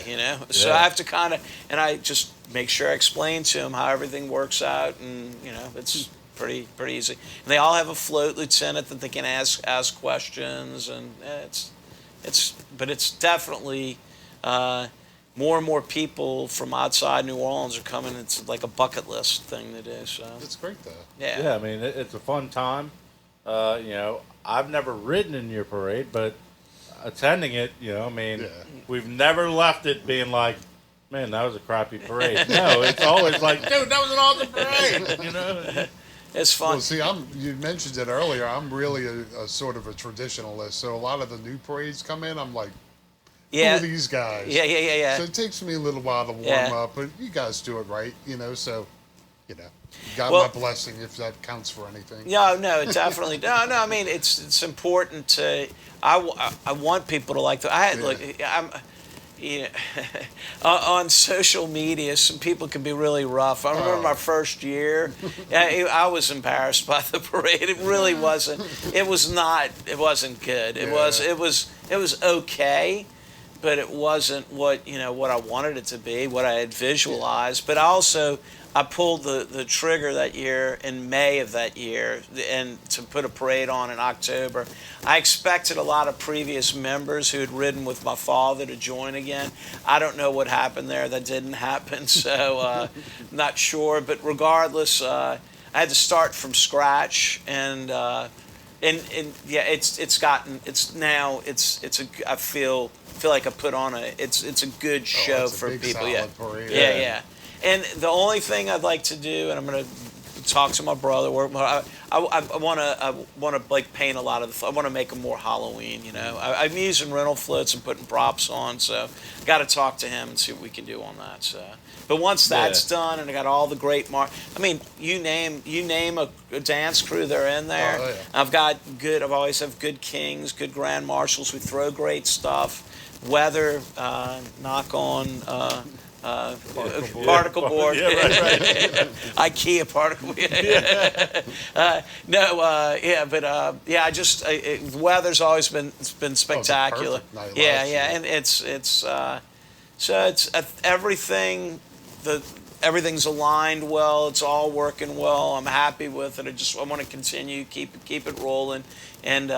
So I have to and I just make sure I explain to them how everything works out, and it's pretty easy. And they all have a float lieutenant that they can ask questions, and it's definitely more and more people from outside New Orleans are coming. It's like a bucket list thing to do. So it's great though. Yeah. I mean, it's a fun time. I've never ridden in your parade, but attending it, we've never left it being like, man, that was a crappy parade. No, it's always like, dude, that was an awesome parade. It's fun. Well, see, you mentioned it earlier. I'm really a sort of a traditionalist, so a lot of the new parades come in. I'm like, who are these guys? Yeah. So it takes me a little while to warm up, but you guys do it right, So, got my blessing if that counts for anything. No, definitely. No. I mean, it's important to. I want people to like on social media, some people can be really rough. I remember my first year, I was embarrassed by the parade. It really wasn't. It wasn't good. It was okay, but it wasn't what I wanted it to be, what I had visualized. But I pulled the trigger that year in May of that year, and to put a parade on in October. I expected a lot of previous members who had ridden with my father to join again. I don't know what happened there. That didn't happen, so not sure. But regardless, I had to start from scratch, and I feel like I put on it's a good show it's a for big, people. solid parade. Yeah. And the only thing I'd like to do, and I'm going to talk to my brother. I want to like paint a lot of I want to make them more Halloween. I'm using rental floats and putting props on, so got to talk to him and see what we can do on that. So, but once that's done, and I got all the great you name a dance crew, they're in there. Oh, yeah. I've always have good kings, good grand marshals. We throw great stuff. Weather, knock on. Particle board. Yeah, right. IKEA particle. The weather's always been spectacular. And it's everything. Everything's aligned well. It's all working well. I'm happy with it. I want to continue, keep it rolling, and.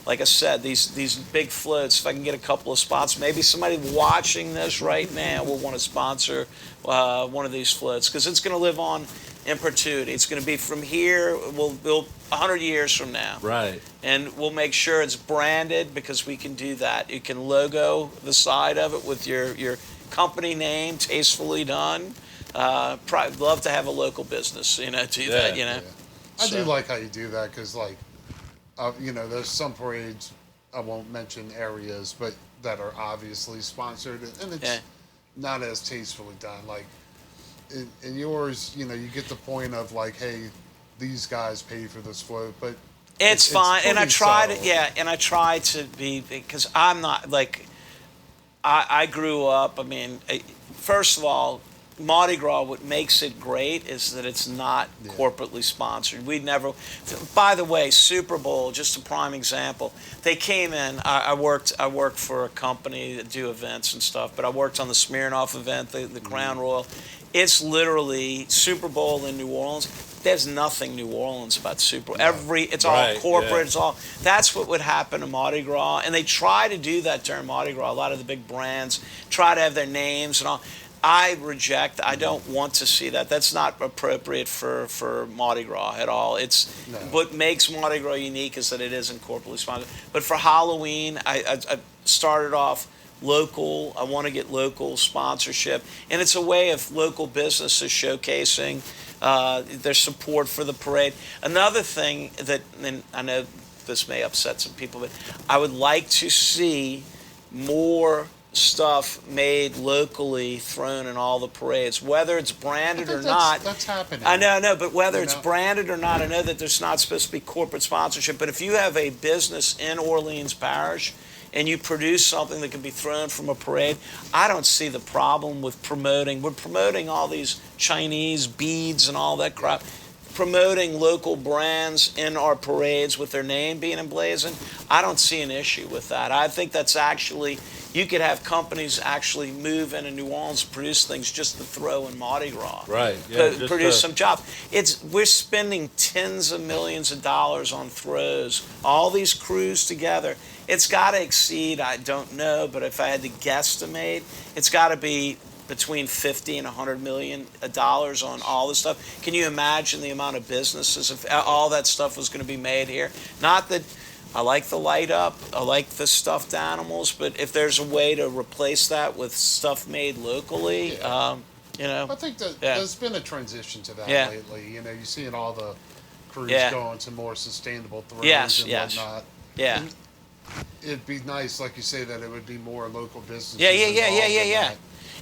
Like I said, these big floats, if I can get a couple of spots, maybe somebody watching this right now will want to sponsor one of these floats, because it's going to live on in perpetuity. It's going to be from here. We'll 100 years from now. Right. And we'll make sure it's branded because we can do that. You can logo the side of it with your company name, tastefully done. Love to have a local business, do that, Yeah. I do like how you do that because, like, there's some parades, I won't mention areas, but that are obviously sponsored, and it's not as tastefully done. Like, in yours, you get the point of, like, hey, these guys pay for this float, but it's fine. And I try subtle. and I try to be, because I'm not, like, I grew up, first of all, Mardi Gras, what makes it great is that it's not corporately sponsored. We never, by the way, Super Bowl, just a prime example. They came in. I worked for a company that do events and stuff, but I worked on the Smirnoff event, the Crown Royal. It's literally Super Bowl in New Orleans. There's nothing New Orleans about Super Bowl. It's all corporate. Yeah. It's all. That's what would happen to Mardi Gras, and they try to do that during Mardi Gras. A lot of the big brands try to have their names and all. I reject. I don't want to see that. That's not appropriate for Mardi Gras at all. What makes Mardi Gras unique is that it isn't corporately sponsored. But for Halloween, I started off local. I want to get local sponsorship, and it's a way of local businesses showcasing their support for the parade. Another thing and I know this may upset some people, but I would like to see more stuff made locally thrown in all the parades, whether it's branded or not. That's happening. I know, but whether it's branded or not, I know that there's not supposed to be corporate sponsorship, but if you have a business in Orleans Parish and you produce something that can be thrown from a parade, I don't see the problem with promoting. We're promoting all these Chinese beads and all that crap. Promoting local brands in our parades with their name being emblazoned, I don't see an issue with that. I think that's actually, you could have companies actually move into New Orleans and produce things just to throw in Mardi Gras. Right. Yeah, produce some jobs. We're spending tens of millions of dollars on throws. All these crews together. It's got to exceed, I don't know, but if I had to guesstimate, it's got to be between $50 and $100 million on all this stuff. Can you imagine the amount of businesses if all that stuff was going to be made here? Not that I like the light up, I like the stuffed animals, but if there's a way to replace that with stuff made locally, I think that there's been a transition to that lately. You're seeing all the crews going to more sustainable throws and whatnot. Yeah. And it'd be nice, like you say, that it would be more local businesses. Yeah.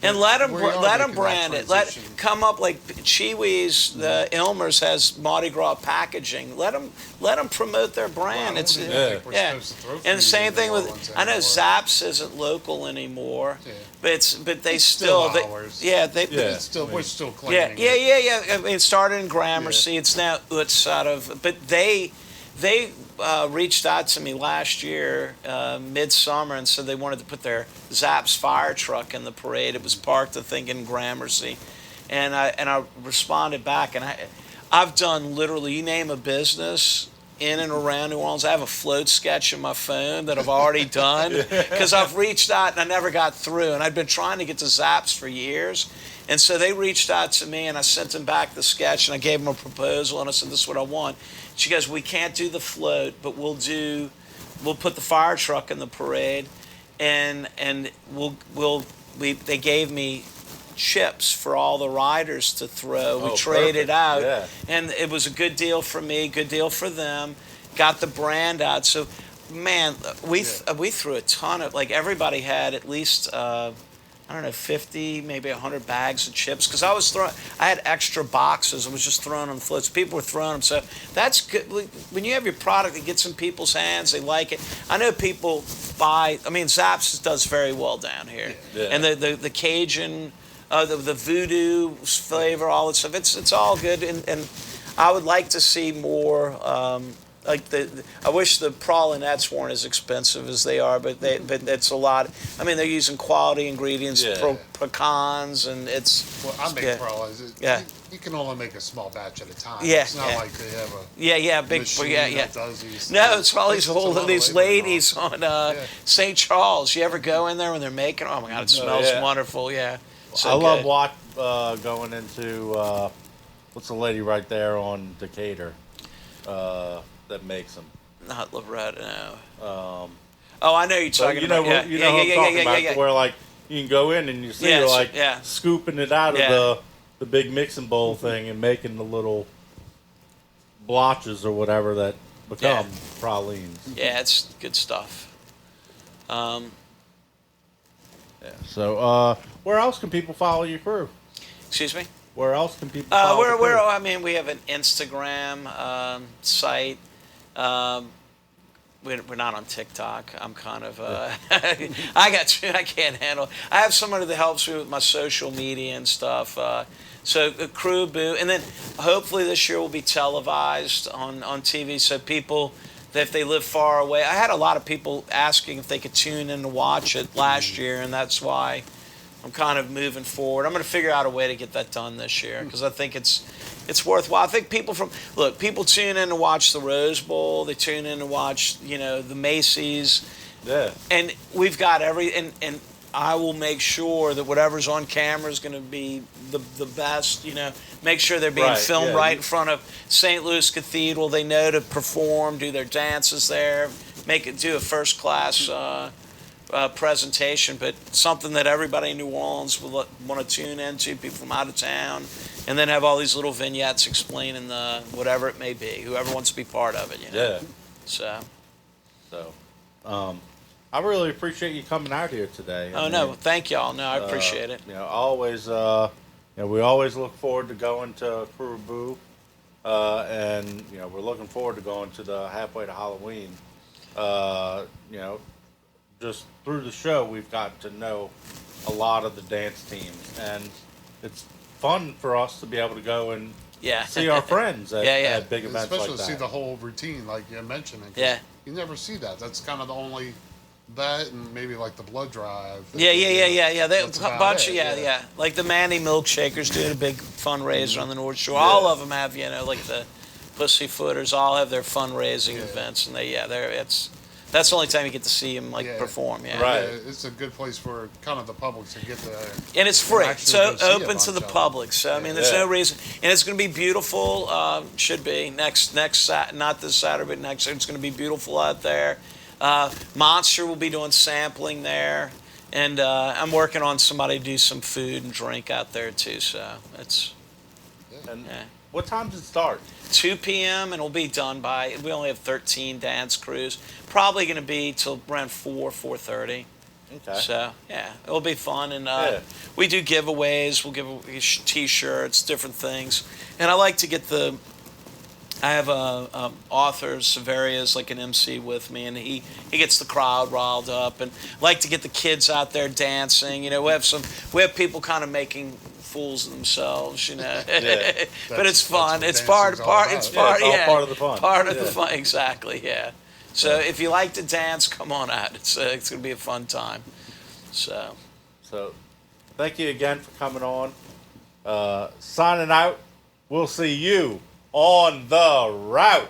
And let them brand it. Come up like Chiwi's, the Ilmers has Mardi Gras packaging. Let them promote their brand. Well, And the same thing with, I know Zapp's isn't local anymore, but they still ours. We're still claiming it. I mean, it started in Gramercy. It's now Utz out of, but they reached out to me last year, midsummer, and said they wanted to put their Zapp's fire truck in the parade. It was parked, I think, in Gramercy, and I responded back, and I've done literally, you name a business in and around New Orleans. I have a float sketch in my phone that I've already done because I've reached out and I never got through, and I'd been trying to get to Zapp's for years. And so they reached out to me, and I sent them back the sketch, and I gave them a proposal, and I said, this is what I want. She goes, we can't do the float, but we'll put the fire truck in the parade, and they gave me chips for all the riders to throw. We traded out, and it was a good deal for me, good deal for them. Got the brand out. So, man, we threw a ton of, like, everybody had at least 50, maybe 100 bags of chips, because I had extra boxes. I was just throwing them on floats. People were throwing them, so that's good. When you have your product that gets in people's hands, they like it. I know people buy. I mean, Zapp's does very well down here, and the Cajun, the voodoo flavor, all that stuff. It's all good, and I would like to see more. I wish the pralinettes weren't as expensive as they are, but it's a lot. I mean, they're using quality ingredients, pecans, and it's. Well, I make pralines. You can only make a small batch at a time. Yeah, it's not like they have a big machine that does these. No, it's all these ladies on St. Charles. You ever go in there when they're making? Oh my God, it smells wonderful. Yeah. So I love going into what's the lady right there on Decatur that makes them? Not Loretta, no. Oh, I know you're talking about. Yeah, You know what I'm talking about. yeah. Where like you can go in and you see her like scooping it out of the big mixing bowl thing and making the little blotches or whatever that become pralines. Yeah, it's good stuff. Yeah. So, where else can people follow your crew? Excuse me? Where else can people follow the crew? I mean, we have an Instagram site. We're not on TikTok. I'm kind of I can't handle. I have somebody that helps me with my social media and stuff. So Krewe of Boo, and then hopefully this year will be televised on TV. So people, if they live far away, I had a lot of people asking if they could tune in to watch it last year, and that's why I'm kind of moving forward. I'm going to figure out a way to get that done this year because I think it's worthwhile. I think people tune in to watch the Rose Bowl. They tune in to watch, the Macy's. Yeah. And we've got and I will make sure that whatever's on camera is going to be the best. Make sure they're being filmed right in front of St. Louis Cathedral. They know to perform, do their dances there, do a first class presentation, but something that everybody in New Orleans will want to tune into, people from out of town, and then have all these little vignettes explaining whatever it may be, whoever wants to be part of it. Yeah. So, I really appreciate you coming out here today. No, thank y'all. No, I appreciate it. Always, we always look forward to going to Krewe of Boo, and we're looking forward to going to the halfway to Halloween. Just through the show, we've got to know a lot of the dance teams, and it's fun for us to be able to go and see our friends at big events like that. Especially see the whole routine, like you're mentioning. Yeah. You never see that. That's kind of the only, that and maybe like the blood drive. Yeah. Like the Manny Milkshakers doing a big fundraiser on the North Shore. All of them have, like the Pussyfooters, all have their fundraising events, and that's the only time you get to see them perform. Yeah, right. It's a good place for kind of the public to get there. And it's free, so open to the public. So I mean, there's no reason, and it's going to be beautiful. Should be next not this Saturday, but next. It's going to be beautiful out there. Monster will be doing sampling there, and I'm working on somebody to do some food and drink out there too. So it's. What time does it start? 2 p.m. and it'll be done by. We only have 13 dance crews. Probably going to be till around 4:30. Okay. So it'll be fun, and we do giveaways. We'll give T-shirts, different things, and I like to get I have author Severia's like an MC with me, and he gets the crowd riled up, and I like to get the kids out there dancing. We have people kind of making fools of themselves, but it's fun. It's part of the fun. Part of the fun, exactly. Yeah. So if you like to dance, come on out. It's going to be a fun time. So thank you again for coming on. Signing out. We'll see you on the route.